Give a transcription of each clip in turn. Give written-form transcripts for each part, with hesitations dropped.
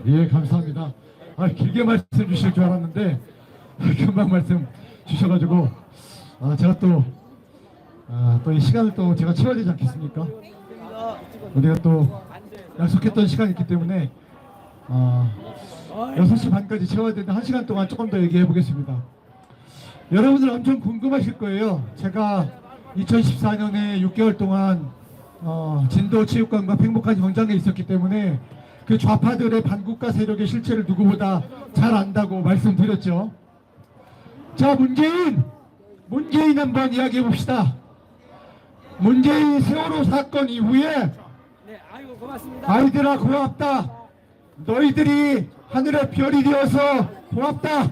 예, 감사합니다. 길게 말씀 주실 줄 알았는데 금방 말씀 주셔가지고 제가 또 이 시간을 또 제가 채워야 되지 않겠습니까? 우리가 또 약속했던 시간이 있기 때문에 6시 반까지 채워야 되는데 1시간 동안 조금 더 얘기해 보겠습니다. 여러분들 엄청 궁금하실 거예요. 제가 2014년에 6개월 동안 진도체육관과 팽목한 현장에 있었기 때문에 그 좌파들의 반국가 세력의 실체를 누구보다 잘 안다고 말씀드렸죠. 자, 문재인 한번 이야기해 봅시다. 문재인 세월호 사건 이후에 아이들아 고맙다, 너희들이 하늘의 별이 되어서 고맙다,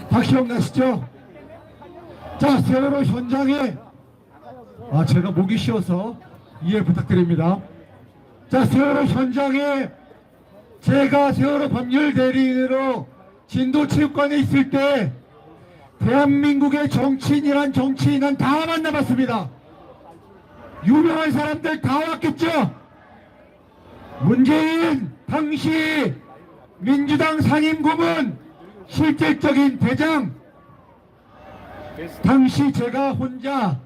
다 기억나시죠? 자, 세월호 현장에 제가 목이 쉬어서 이해 부탁드립니다. 자, 세월호 현장에 제가 세월호 법률 대리인으로 진도체육관에 있을 때 대한민국의 정치인이란 정치인은 다 만나봤습니다. 유명한 사람들 다 왔겠죠? 문재인 당시 민주당 상임고문 실질적인 대장, 당시 제가 혼자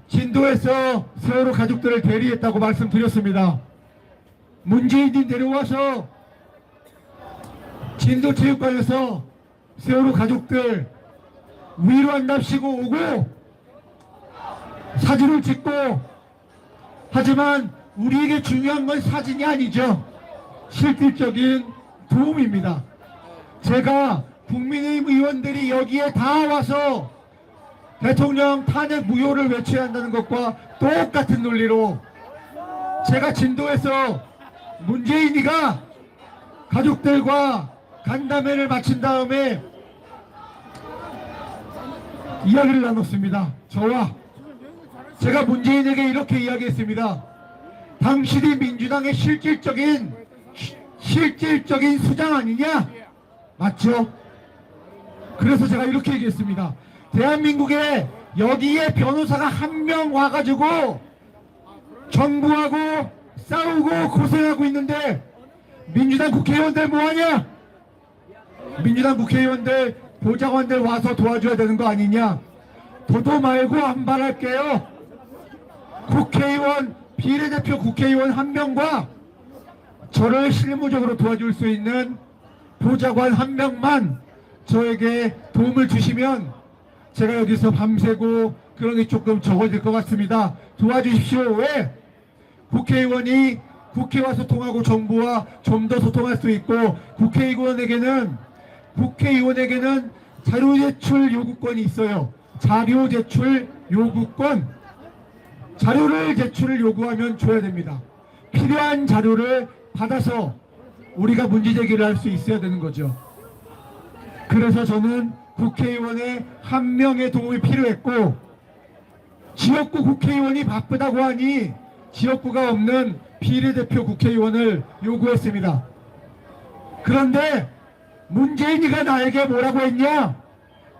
진도에서 세월호 가족들을 대리했다고 말씀드렸습니다. 문재인이 내려와서 진도체육관에서 세월호 가족들 위로한답시고 오고 사진을 찍고, 하지만 우리에게 중요한 건 사진이 아니죠. 실질적인 도움입니다. 제가 국민의힘 의원들이 여기에 다 와서 대통령 탄핵 무효를 외쳐야 한다는 것과 똑같은 논리로 제가 진도에서 문재인이가 가족들과 간담회를 마친 다음에 이야기를 나눴습니다. 제가 문재인에게 이렇게 이야기했습니다. 당신이 민주당의 실질적인 수장 아니냐? 맞죠? 그래서 제가 이렇게 얘기했습니다. 대한민국에 여기에 변호사가 한 명 와가지고 정부하고 싸우고 고생하고 있는데 민주당 국회의원들 뭐하냐? 민주당 국회의원들 보좌관들 와서 도와줘야 되는 거 아니냐? 도도 말고 안 바랄게요. 국회의원, 비례대표 국회의원 한 명과 저를 실무적으로 도와줄 수 있는 보좌관 한 명만 저에게 도움을 주시면 제가 여기서 밤새고 그런 게 조금 적어질 것 같습니다. 도와주십시오. 왜? 국회의원이 국회 와서 소통하고 정부와 좀 더 소통할 수 있고, 국회의원에게는 자료 제출 요구권이 있어요. 자료 제출 요구권. 자료를 제출을 요구하면 줘야 됩니다. 필요한 자료를 받아서 우리가 문제제기를 할 수 있어야 되는 거죠. 그래서 저는 국회의원의 한 명의 도움이 필요했고, 지역구 국회의원이 바쁘다고 하니 지역구가 없는 비례대표 국회의원을 요구했습니다. 그런데 문재인이가 나에게 뭐라고 했냐?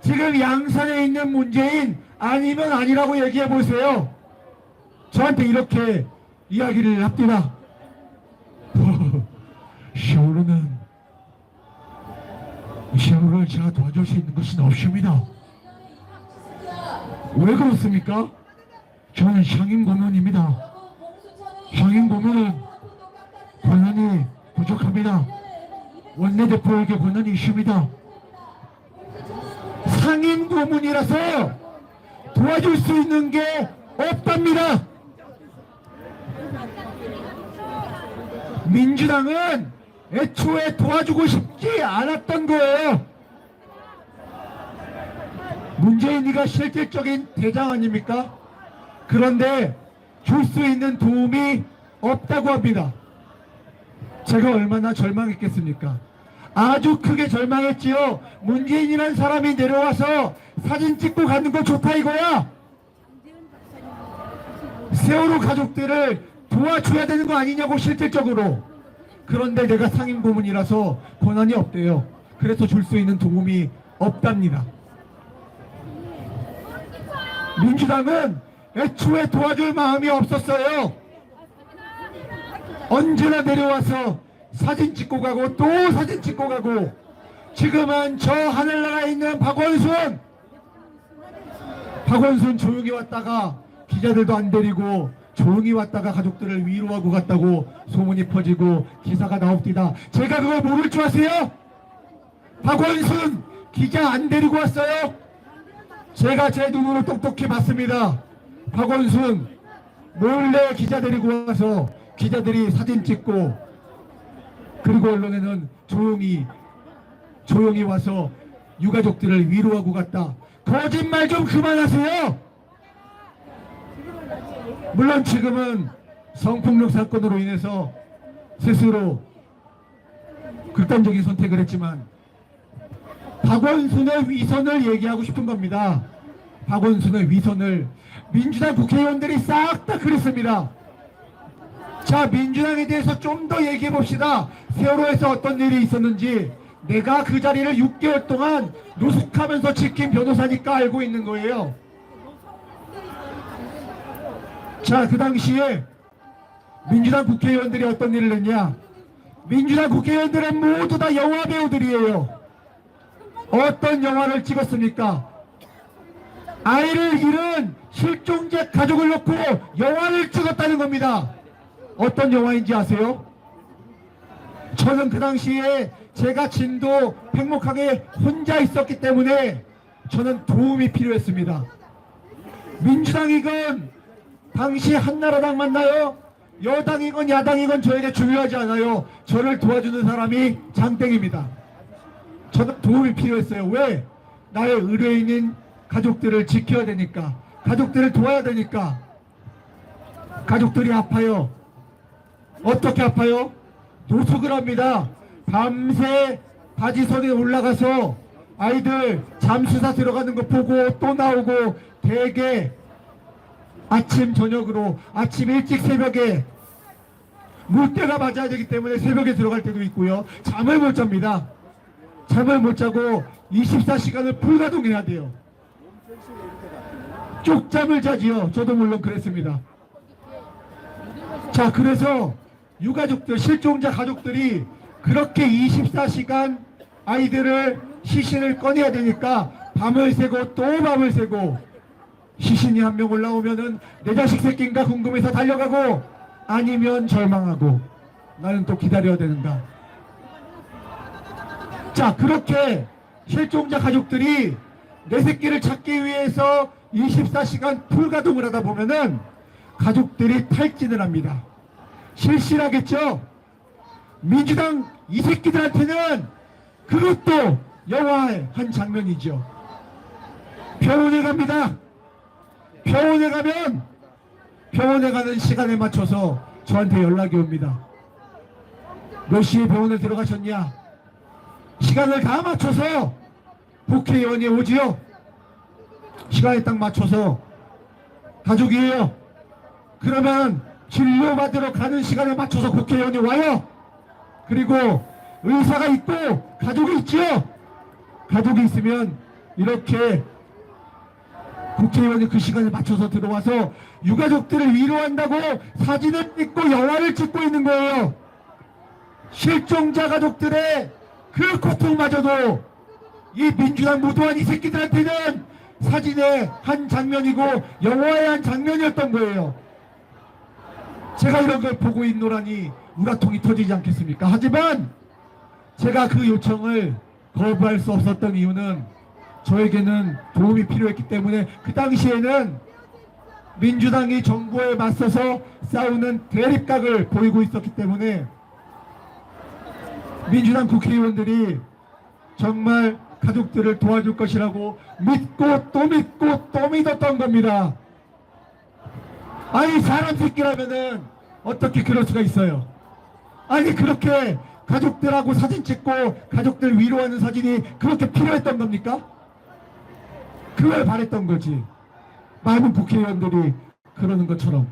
지금 양산에 있는 문재인 아니면 아니라고 얘기해 보세요. 저한테 이렇게 이야기를 합니다. 세월호를 제가 도와줄 수 있는 것은 없습니다. 왜 그렇습니까? 저는 상임고문입니다. 상임고문은 권한이 부족합니다. 원내대표에게 권한이 있습니다. 상임고문이라서 도와줄 수 있는 게 없답니다. 민주당은 애초에 도와주고 싶지 않았던 거예요. 문재인이가 실질적인 대장 아닙니까? 그런데 줄 수 있는 도움이 없다고 합니다. 제가 얼마나 절망했겠습니까? 아주 크게 절망했지요. 문재인이라는 사람이 내려와서 사진 찍고 가는 거 좋다 이거야. 세월호 가족들을 도와줘야 되는 거 아니냐고 실질적으로. 그런데 내가 상임고문이라서 권한이 없대요. 그래서 줄 수 있는 도움이 없답니다. 민주당은 애초에 도와줄 마음이 없었어요. 언제나 내려와서 사진 찍고 가고 또 사진 찍고 가고, 지금은 저 하늘나라에 있는 박원순 조용히 왔다가 기자들도 안 데리고 조용히 왔다가 가족들을 위로하고 갔다고 소문이 퍼지고 기사가 나옵니다. 제가 그걸 모를 줄 아세요? 박원순 기자 안 데리고 왔어요? 제가 제 눈으로 똑똑히 봤습니다. 박원순 몰래 기자 데리고 와서 기자들이 사진 찍고, 그리고 언론에는 조용히 와서 유가족들을 위로하고 갔다. 거짓말 좀 그만하세요. 물론 지금은 성폭력 사건으로 인해서 스스로 극단적인 선택을 했지만 박원순의 위선을 얘기하고 싶은 겁니다. 박원순의 위선을 민주당 국회의원들이 싹 다 그랬습니다. 자, 민주당에 대해서 좀 더 얘기해 봅시다. 세월호에서 어떤 일이 있었는지 내가 그 자리를 6개월 동안 노숙하면서 지킨 변호사니까 알고 있는 거예요. 자, 그 당시에 민주당 국회의원들이 어떤 일을 했냐? 민주당 국회의원들은 모두 다 영화 배우들이에요. 어떤 영화를 찍었습니까? 아이를 잃은 실종자 가족을 놓고 영화를 찍었다는 겁니다. 어떤 영화인지 아세요? 저는 그 당시에 제가 진도 팽목항에 혼자 있었기 때문에 저는 도움이 필요했습니다. 민주당이건 당시 한나라당 맞나요? 여당이건 야당이건 저에게 중요하지 않아요. 저를 도와주는 사람이 장땡입니다. 저는 도움이 필요했어요. 왜? 나의 의뢰인인 가족들을 지켜야 되니까, 가족들을 도와야 되니까. 가족들이 아파요. 어떻게 아파요? 노숙을 합니다. 밤새 바지선에 올라가서 아이들 잠수사 들어가는 거 보고 또 나오고, 대개 아침 저녁으로, 아침 일찍 새벽에 물때가 맞아야 되기 때문에 새벽에 들어갈 때도 있고요. 잠을 못 잡니다. 잠을 못 자고 24시간을 불가동해야 돼요. 쪽잠을 자지요. 저도 물론 그랬습니다. 자, 그래서 유가족들, 실종자 가족들이 그렇게 24시간 아이들을, 시신을 꺼내야 되니까 밤을 새고 또 밤을 새고, 시신이 한 명 올라오면은 내 자식 새끼인가 궁금해서 달려가고, 아니면 절망하고, 나는 또 기다려야 되는가. 자, 그렇게 실종자 가족들이 내 새끼를 찾기 위해서 24시간 풀가동을 하다 보면은 가족들이 탈진을 합니다. 실실하겠죠? 민주당 이 새끼들한테는 그것도 영화의 한 장면이죠. 병원에 갑니다. 병원에 가면 병원에 가는 시간에 맞춰서 저한테 연락이 옵니다. 몇 시에 병원에 들어가셨냐? 시간을 다 맞춰서 국회의원이 오지요. 시간에 딱 맞춰서 가족이에요. 그러면 진료받으러 가는 시간에 맞춰서 국회의원이 와요. 그리고 의사가 있고 가족이 있지요. 가족이 있으면 이렇게 국회의원이 그 시간에 맞춰서 들어와서 유가족들을 위로한다고 사진을 찍고 영화를 찍고 있는 거예요. 실종자 가족들의 그 고통마저도 이 민주당 무도한 이 새끼들한테는 사진의 한 장면이고 영화의 한 장면이었던 거예요. 제가 이런 걸 보고 있노라니 우라통이 터지지 않겠습니까? 하지만 제가 그 요청을 거부할 수 없었던 이유는 저에게는 도움이 필요했기 때문에, 그 당시에는 민주당이 정부에 맞서서 싸우는 대립각을 보이고 있었기 때문에 민주당 국회의원들이 정말 가족들을 도와줄 것이라고 믿고 또 믿었던 겁니다. 아니, 사람 새끼라면은 어떻게 그럴 수가 있어요? 아니, 그렇게 가족들하고 사진 찍고 가족들 위로하는 사진이 그렇게 필요했던 겁니까? 그걸 바랬던 거지. 많은 국회의원들이 그러는 것처럼.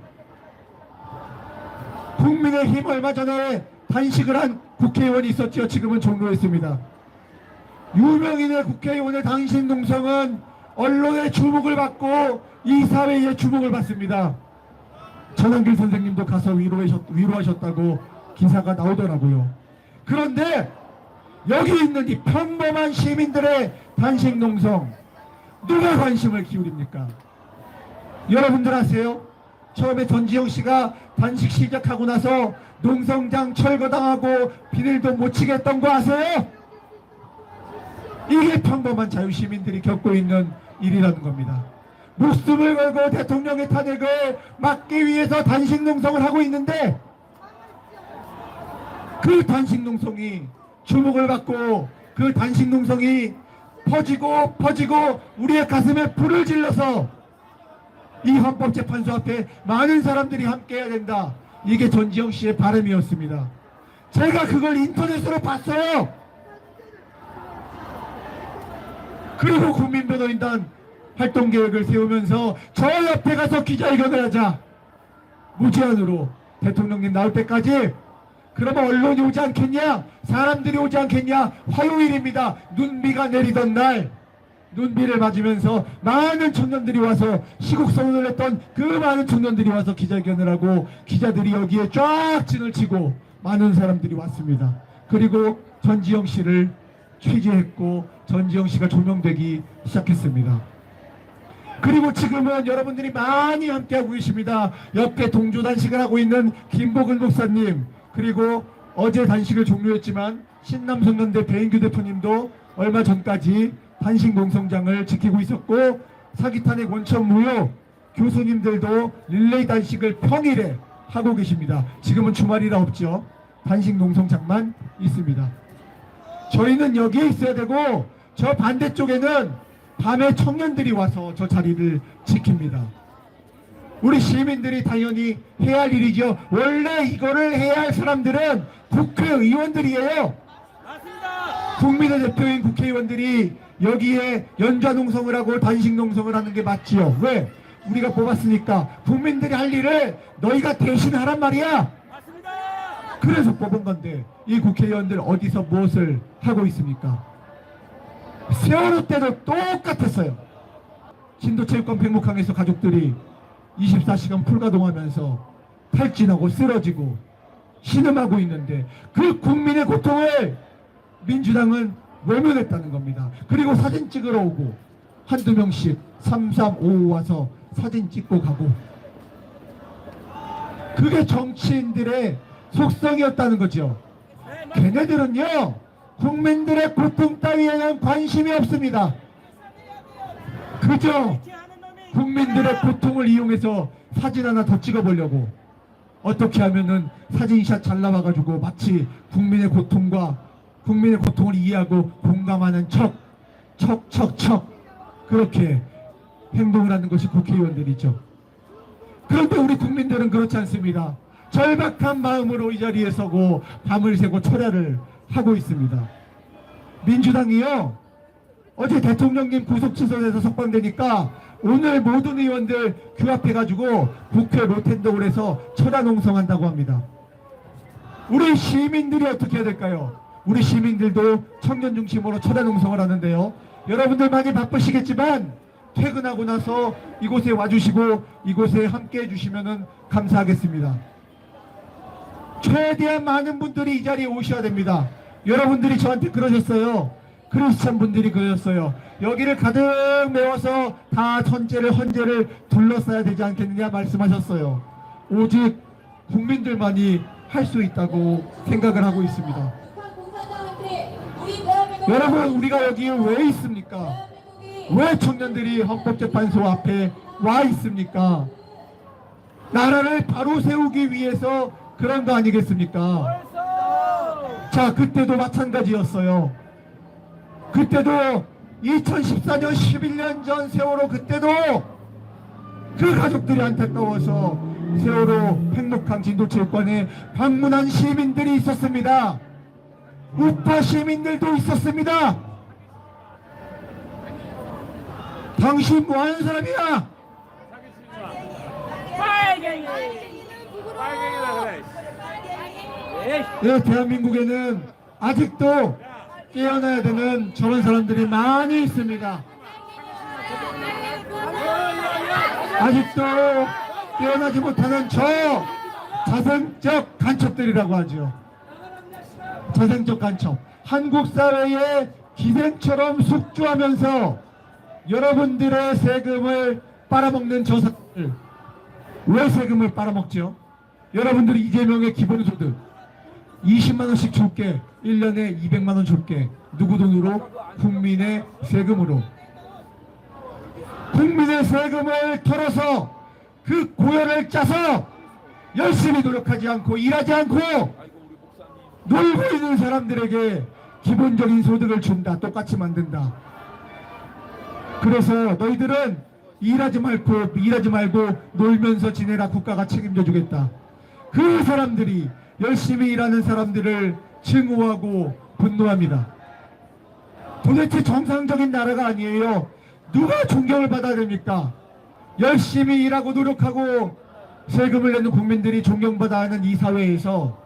국민의힘 얼마 전에 단식을 한 국회의원이 있었죠. 지금은 종료했습니다. 유명인의 국회의원의 단식 농성은 언론의 주목을 받고 이 사회의 주목을 받습니다. 전한길 선생님도 가서 위로하셨다고 기사가 나오더라고요. 그런데 여기 있는 이 평범한 시민들의 단식 농성 누가 관심을 기울입니까? 여러분들 아세요? 처음에 전지영 씨가 단식 시작하고 나서 농성장 철거당하고 비닐도 못 치게 했던 거 아세요? 이게 평범한 자유시민들이 겪고 있는 일이라는 겁니다. 목숨을 걸고 대통령의 탄핵을 막기 위해서 단식 농성을 하고 있는데 그 단식 농성이 주목을 받고 그 단식 농성이 퍼지고 우리의 가슴에 불을 질러서 이 헌법재판소 앞에 많은 사람들이 함께해야 된다. 이게 전지영 씨의 바람이었습니다. 제가 그걸 인터넷으로 봤어요. 그리고 국민변호인단 활동계획을 세우면서 저 옆에 가서 기자회견을 하자. 무제한으로 대통령님 나올 때까지. 그러면 언론이 오지 않겠냐? 사람들이 오지 않겠냐? 화요일입니다. 눈비가 내리던 날 눈비를 맞으면서 많은 청년들이 와서 시국선언을 했던 그 많은 청년들이 와서 기자회견을 하고 기자들이 여기에 쫙 진을 치고 많은 사람들이 왔습니다. 그리고 전지영 씨를 취재했고 전지영 씨가 조명되기 시작했습니다. 그리고 지금은 여러분들이 많이 함께하고 계십니다. 옆에 동조 단식을 하고 있는 김복은 목사님, 그리고 어제 단식을 종료했지만 신남성년대 배인규 대표님도 얼마 전까지 단식 농성장을 지키고 있었고, 사기탄핵 원천 무효 교수님들도 릴레이 단식을 평일에 하고 계십니다. 지금은 주말이라 없죠. 단식 농성장만 있습니다. 저희는 여기에 있어야 되고 저 반대쪽에는 밤에 청년들이 와서 저 자리를 지킵니다. 우리 시민들이 당연히 해야 할 일이죠. 원래 이거를 해야 할 사람들은 국회의원들이에요. 맞습니다. 국민의 대표인 국회의원들이 여기에 연좌농성을 하고 단식농성을 하는 게 맞지요. 왜? 우리가 뽑았으니까. 국민들이 할 일을 너희가 대신 하란 말이야. 맞습니다. 그래서 뽑은 건데 이 국회의원들 어디서 무엇을 하고 있습니까? 세월호 때도 똑같았어요. 진도체육관 백목항에서 가족들이 24시간 풀가동하면서 탈진하고 쓰러지고 신음하고 있는데 그 국민의 고통을 민주당은 외면했다는 겁니다. 그리고 사진 찍으러 오고 한두 명씩 3355 와서 사진 찍고 가고, 그게 정치인들의 속성이었다는 거죠. 걔네들은요 국민들의 고통 따위에는 관심이 없습니다. 그저 국민들의 고통을 이용해서 사진 하나 더 찍어보려고, 어떻게 하면은 사진샷 잘 나와가지고 마치 국민의 고통을 이해하고 공감하는 척 그렇게 행동을 하는 것이 국회의원들이죠. 그런데 우리 국민들은 그렇지 않습니다. 절박한 마음으로 이 자리에 서고 밤을 새고 철야를 하고 있습니다. 민주당이요, 어제 대통령님 구속 취소돼서 석방되니까 오늘 모든 의원들 규합해가지고 국회 로텐더홀에서 철야 농성한다고 합니다. 우리 시민들이 어떻게 해야 될까요? 우리 시민들도 청년 중심으로 철야 농성을 하는데요. 여러분들 많이 바쁘시겠지만 퇴근하고 나서 이곳에 와주시고 이곳에 함께 해주시면 감사하겠습니다. 최대한 많은 분들이 이 자리에 오셔야 됩니다. 여러분들이 저한테 그러셨어요. 크리스찬 분들이 그러셨어요. 여기를 가득 메워서 다 헌재를 둘러싸야 되지 않겠느냐 말씀하셨어요. 오직 국민들만이 할 수 있다고 생각을 하고 있습니다. 여러분, 우리가 여기에 왜 있습니까? 왜 청년들이 헌법재판소 앞에 와 있습니까? 나라를 바로 세우기 위해서 그런 거 아니겠습니까? 자, 그때도 마찬가지였어요. 그때도 2014년 11년 전 세월호, 그때도 그 가족들이 안타까워서 세월호 팽목항 진도체육관에 방문한 시민들이 있었습니다. 우파 시민들도 있었습니다. 당신 뭐하는 사람이야? 네, 대한민국에는 아직도 깨어나야 되는 저런 사람들이 많이 있습니다. 아직도 깨어나지 못하는 저 자생적 간첩들이라고 하죠. 재생적 간첩, 한국 사회의 기생처럼 숙주하면서 여러분들의 세금을 빨아먹는 저 사람들, 왜 세금을 빨아먹죠? 여러분들이 이재명의 기본소득 20만원씩 줄게, 1년에 200만원 줄게. 누구 돈으로? 국민의 세금으로. 국민의 세금을 털어서 그 고열을 짜서 열심히 노력하지 않고 일하지 않고 놀고 있는 사람들에게 기본적인 소득을 준다. 똑같이 만든다. 그래서 너희들은 일하지 말고 놀면서 지내라. 국가가 책임져 주겠다. 그 사람들이 열심히 일하는 사람들을 증오하고 분노합니다. 도대체 정상적인 나라가 아니에요. 누가 존경을 받아야 됩니까? 열심히 일하고 노력하고 세금을 내는 국민들이 존경받아야 하는 이 사회에서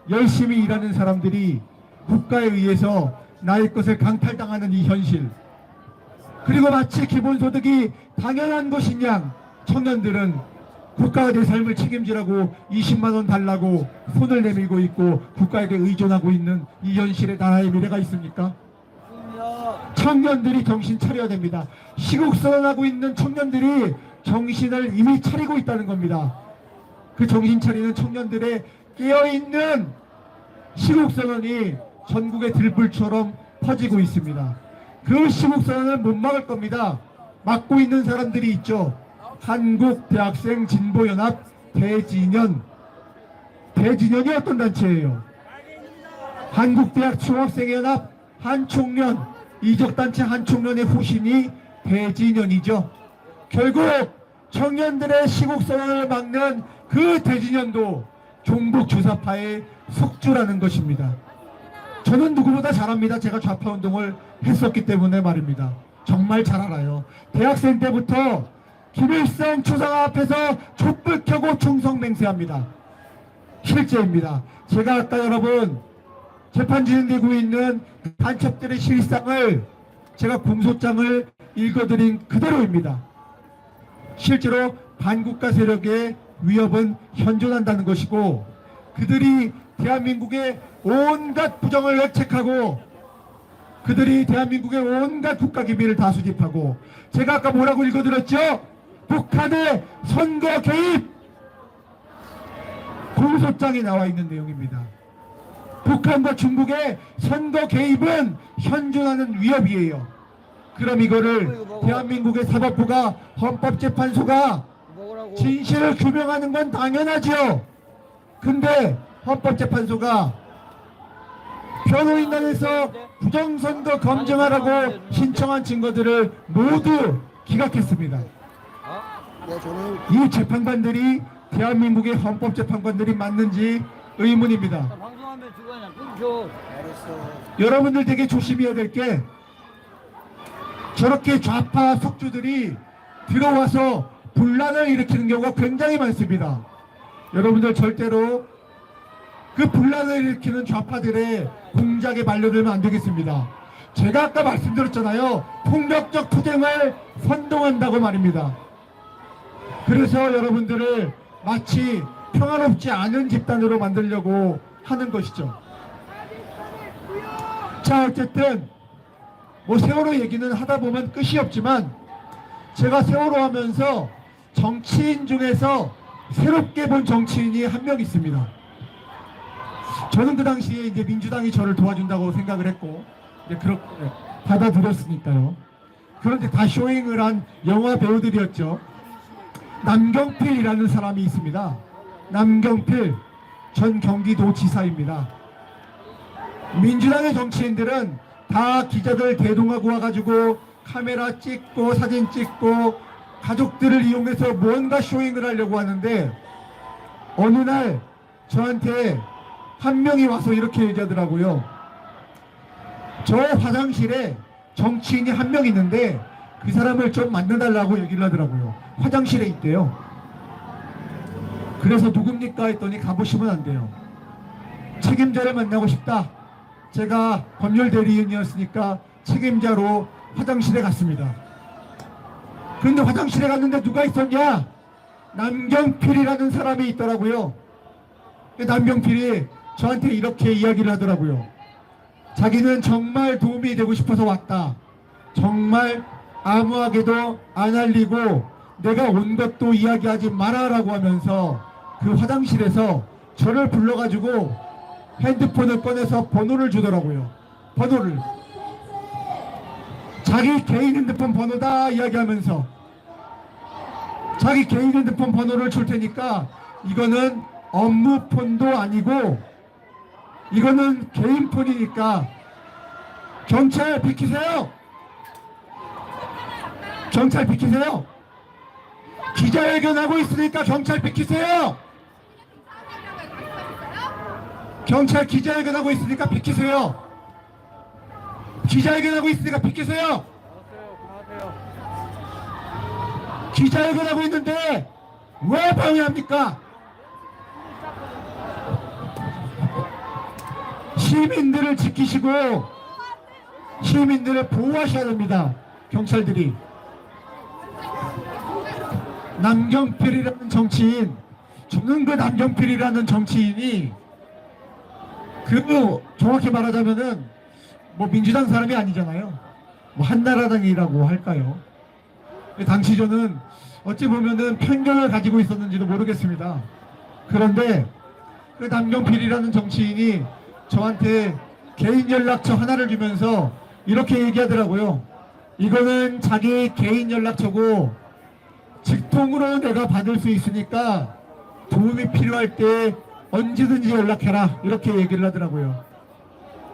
열심히 일하는 사람들이 국가에 의해서 나의 것을 강탈당하는 이 현실, 그리고 마치 기본소득이 당연한 것인 양 청년들은 국가가 내 삶을 책임지라고 20만원 달라고 손을 내밀고 있고 국가에게 의존하고 있는 이 현실에 나라의 미래가 있습니까? 청년들이 정신 차려야 됩니다. 시국선언하고 있는 청년들이 정신을 이미 차리고 있다는 겁니다. 그 정신 차리는 청년들의 깨어있는 시국선언이 전국의 들불처럼 퍼지고 있습니다. 그 시국선언을 못 막을 겁니다. 막고 있는 사람들이 있죠. 한국대학생 진보연합 대진연. 대진연이 어떤 단체예요? 한국대학 총학생연합 한총련, 이적단체 한총련의 후신이 대진연이죠. 결국 청년들의 시국선언을 막는 그 대진연도 종북주사파의 속주라는 것입니다. 저는 누구보다 잘 압니다. 제가 좌파운동을 했었기 때문에 말입니다. 정말 잘 알아요. 대학생 때부터 김일성 초상화 앞에서 촛불 켜고 충성 맹세합니다. 실제입니다. 제가 아까 여러분 재판 진행되고 있는 간첩들의 실상을 제가 공소장을 읽어드린 그대로입니다. 실제로 반국가 세력의 위협은 현존한다는 것이고 그들이 대한민국의 온갖 부정을 역책하고 그들이 대한민국의 온갖 국가기밀을 다 수집하고 제가 아까 뭐라고 읽어드렸죠? 북한의 선거 개입! 공소장에 나와 있는 내용입니다. 북한과 중국의 선거 개입은 현존하는 위협이에요. 그럼 이거를 대한민국의 사법부가 헌법재판소가 진실을 규명하는 건 당연하죠. 근데 헌법재판소가 변호인단에서 부정선거 검증하라고 신청한 증거들을 모두 기각했습니다. 이 재판관들이 대한민국의 헌법재판관들이 맞는지 의문입니다. 여러분들 되게 조심해야 될 게 저렇게 좌파 속주들이 들어와서 분란을 일으키는 경우가 굉장히 많습니다. 여러분들 절대로 그 분란을 일으키는 좌파들의 공작에 말려들면 안 되겠습니다. 제가 아까 말씀드렸잖아요. 폭력적 투쟁을 선동한다고 말입니다. 그래서 여러분들을 마치 평화롭지 않은 집단으로 만들려고 하는 것이죠. 자, 어쨌든 뭐 세월호 얘기는 하다 보면 끝이 없지만 제가 세월호 하면서 정치인 중에서 새롭게 본 정치인이 한 명 있습니다. 저는 그 당시에 이제 민주당이 저를 도와준다고 생각을 했고 이제 그렇게 받아들였으니까요. 그런데 다 쇼잉을 한 영화 배우들이었죠. 남경필이라는 사람이 있습니다. 남경필 전 경기도지사입니다. 민주당의 정치인들은 다 기자들 대동하고 와가지고 카메라 찍고 사진 찍고 가족들을 이용해서 뭔가 쇼잉을 하려고 하는데 어느 날 저한테 한 명이 와서 이렇게 얘기하더라고요. 저 화장실에 정치인이 한 명 있는데 그 사람을 좀 만나달라고 얘기를 하더라고요. 화장실에 있대요. 그래서 누굽니까 했더니 가보시면 안 돼요. 책임자를 만나고 싶다. 제가 법률 대리인이었으니까 책임자로 화장실에 갔습니다. 그런데 화장실에 갔는데 누가 있었냐? 남경필이라는 사람이 있더라고요. 남경필이 저한테 이렇게 이야기를 하더라고요. 자기는 정말 도움이 되고 싶어서 왔다. 정말 아무하게도 안 알리고 내가 온 것도 이야기하지 마라라고 하면서 그 화장실에서 저를 불러가지고 핸드폰을 꺼내서 번호를 주더라고요. 번호를. 자기 개인 핸드폰 번호다 이야기하면서 자기 개인 핸드폰 번호를 줄 테니까 이거는 업무 폰도 아니고 이거는 개인 폰이니까 경찰 비키세요. 경찰 비키세요. 기자회견하고 있으니까 경찰 비키세요. 경찰 기자회견하고 있으니까 비키세요. 기자회견하고 있으니까 비키세요. 기자회견하고 있는데 왜 방해합니까? 시민들을 지키시고 시민들을 보호하셔야 됩니다. 경찰들이. 남경필이라는 정치인, 죽는 그 남경필이라는 정치인이 정확히 말하자면은 뭐 민주당 사람이 아니잖아요. 뭐 한나라당이라고 할까요? 당시 저는 어찌 보면은 편견을 가지고 있었는지도 모르겠습니다. 그런데 그 남경필이라는 정치인이 저한테 개인 연락처 하나를 주면서 이렇게 얘기하더라고요. 이거는 자기 개인 연락처고 직통으로 내가 받을 수 있으니까 도움이 필요할 때 언제든지 연락해라 이렇게 얘기를 하더라고요.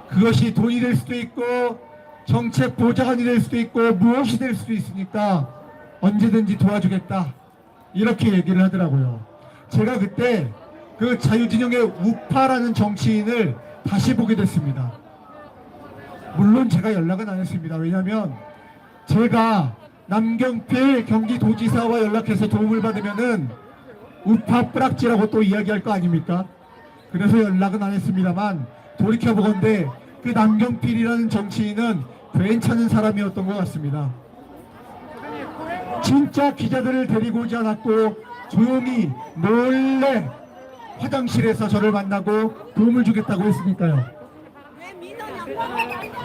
그것이 돈이 될 수도 있고 정책 보좌관이 될 수도 있고 무엇이 될 수도 있으니까 언제든지 도와주겠다 이렇게 얘기를 하더라고요. 제가 그때 그 자유진영의 우파라는 정치인을 다시 보게 됐습니다. 물론 제가 연락은 안 했습니다. 왜냐하면 제가 남경필 경기도지사와 연락해서 도움을 받으면은 우파 뿌락지라고 또 이야기할 거 아닙니까? 그래서 연락은 안 했습니다만 돌이켜보건대 그 남경필이라는 정치인은 괜찮은 사람이었던 것 같습니다. 진짜 기자들을 데리고 오지 않았고 조용히 몰래 화장실에서 저를 만나고 도움을 주겠다고 했으니까요.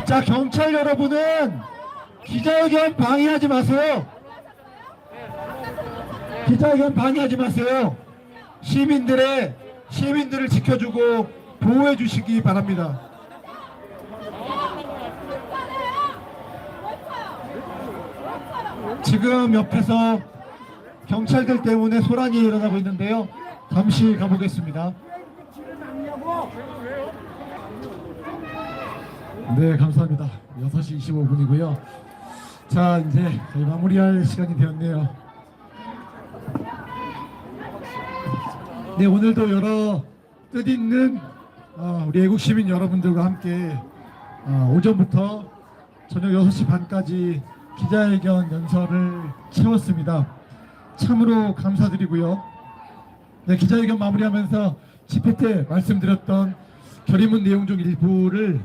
자, 경찰 여러분은 기자회견 방해하지 마세요. 기자회견 방해하지 마세요. 시민들을 지켜주고 보호해 주시기 바랍니다. 지금 옆에서 경찰들 때문에 소란이 일어나고 있는데요. 잠시 가보겠습니다. 네, 감사합니다. 6시 25분이고요. 자, 이제 저희 마무리할 시간이 되었네요. 네, 오늘도 여러 뜻있는 우리 애국 시민 여러분들과 함께 오전부터 저녁 6시 반까지 기자회견 연설을 채웠습니다. 참으로 감사드리고요. 네, 기자회견 마무리하면서 집회 때 말씀드렸던 결의문 내용 중 일부를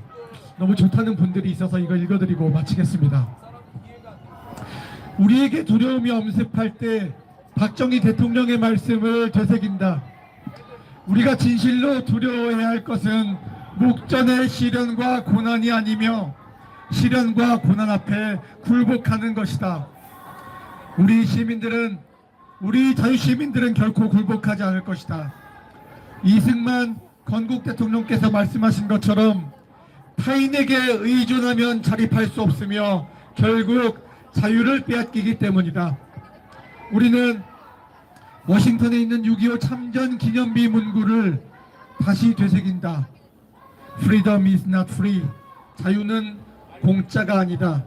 너무 좋다는 분들이 있어서 이거 읽어드리고 마치겠습니다. 우리에게 두려움이 엄습할 때 박정희 대통령의 말씀을 되새긴다. 우리가 진실로 두려워해야 할 것은 목전의 시련과 고난이 아니며 시련과 고난 앞에 굴복하는 것이다. 우리 자유시민들은 결코 굴복하지 않을 것이다. 이승만 건국 대통령께서 말씀하신 것처럼 타인에게 의존하면 자립할 수 없으며 결국 자유를 빼앗기기 때문이다. 우리는 워싱턴에 있는 6.25 참전 기념비 문구를 다시 되새긴다. Freedom is not free. 자유는 공짜가 아니다.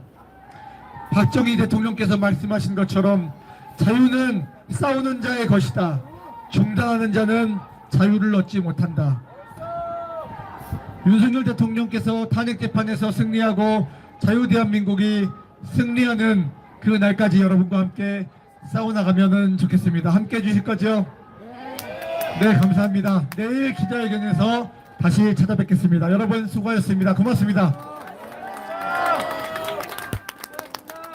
박정희 대통령께서 말씀하신 것처럼 자유는 싸우는 자의 것이다. 중단하는 자는 자유를 얻지 못한다. 윤석열 대통령께서 탄핵 재판에서 승리하고 자유대한민국이 승리하는 그 날까지 여러분과 함께 싸워나가면 좋겠습니다. 함께 해주실 거죠? 네, 감사합니다. 내일 기자회견에서 다시 찾아뵙겠습니다. 여러분 수고하셨습니다. 고맙습니다.